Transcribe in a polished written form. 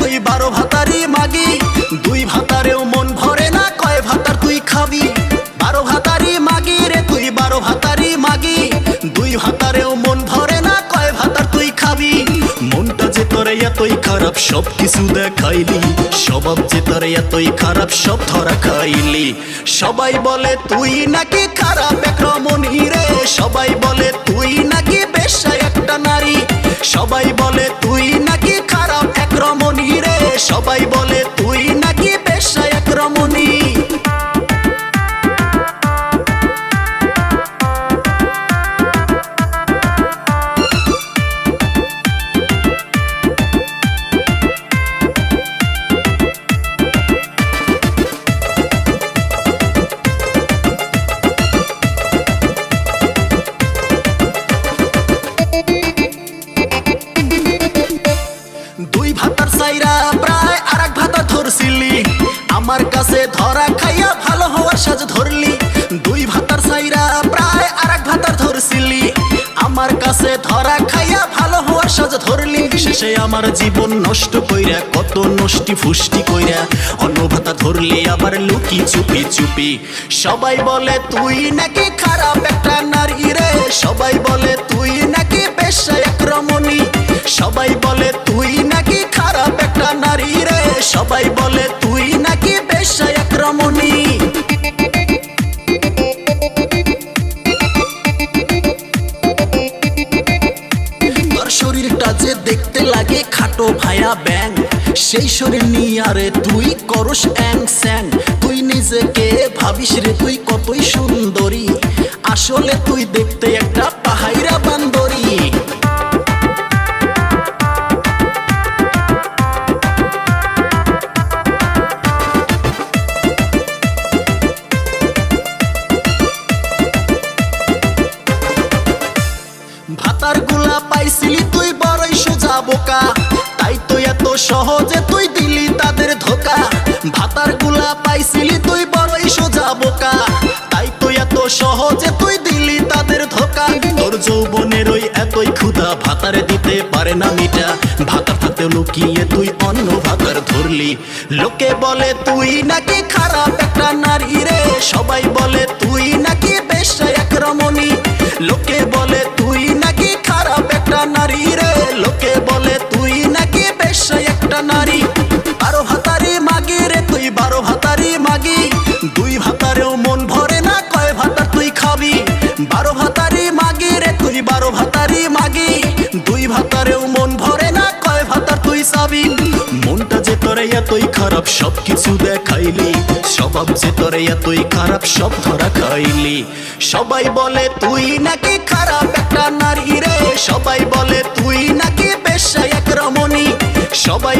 তুই 12 ভাতারি মাগি। 2 ভাতারেও মন ভরে না, কয় ভাতার তুই খাবি? 12 ভাতারি মাগি রে তুই, 12 ভাতারি মাগি। 2 ভাতারেও মন ভরে না, কয় ভাতার তুই খাবি? মনটা যে তোর এতই খারাপ সব কিছু দেখাইলি, স্বভাব যে তোর এতই খারাপ সব ধরা খাইলি। সবাই বলে তুই নাকি খারাপ এক রমণী রে, সবাই বলে তুই নাকি বেশ্যা একটা নারী। সবাই বলে তুই নাকি খারাপ এক রমণী রে, সবাই বলে তুই নাকি বেশ্যা এক রমণী। দুই ভাতার চাইরা প্রায় আরেক ভাতার ধরছিলি, আমার কাছে ধরা খাইয়া ভালো হওয়ার সাজ ধরলি। 2 ভাতার চাইরা প্রায় আরেক ভাতার ধরছিলি, আমার কাছে ধরা খাইয়া ভালো হওয়ার সাজ ধরলি। শেষে আমার জীবন নষ্ট কইরা, কত নষ্টি ফুষ্টি কইরা, অন্য ভাতা ধরলি আবার লুকি চুপি চুপি। সবাই বলে তুই নাকি খারাপ একটা নারী রে, সবাই বলে তুই নাকি বেশ্যা এক রমণী। সবাই বলে তুই নাকি খারাপ একটা নারী রে, সবাই বলে তুই নাকি বেশ্যা এক রমণী। তোর শরীরটা যে দেখতে লাগে খাটো ভায়া ব্যাং, সেই শরীর নিয়ে আরে তুই করস অ্যাং স্যাং। তুই নিজেকে ভাবিস রে তুই কতই সুন্দরী, আসলে তুই দেখতে একটা পাহাইরা বান্দরী। ভাতার গুলা পাইছিলি তুই বড়ই সোজা বোকা, তাই তো এত সহজে তুই দিলি তাদের ধোকা। ভাতার গুলা পাইছিলি তুই বড়ই সোজা বোকা, তাই তো এত সহজে তুই দিলি তাদের ধোকা। তোর যৌবনের ওই এতই ক্ষুধা ভাতারে দিতে পারে না মিটা, ভাতার থাকতে লুকিয়ে তুই অন্য ভাতার ধরলি। লোকে বলে তুই নাকি খারাপ একটা নারী রে, সবাই বলে তুই নাকি বেশ্যা এক রমণী। লোকে বলে তুই নাকি খারাপ একটা নারী রে, লোকে বলে তুই নাকি বেশ্যা একটা নারী। 12 ভাতারি মাগি রে তুই, 12 ভাতারি মাগি। 2 ভাতারেও মন ভরে না, কয় ভাতার তুই খাবি? 12 ভাতারি মাগি রে তুই, 12 ভাতারি মাগি। 2 ভাতারেও মন ভরে না, কয় ভাতার তুই চাবি? মনটা যে তোরে এতই খারাপ সব কিছু দেখাইলি, স্বভাব যে তোরে এতই খারাপ সব ধরা খাইলি। সবাই বলে তুই নাকি খারাপ একটা নারী রে, সবাই বলে তুই নাকি বেশ্যা এক রমণী। সবাই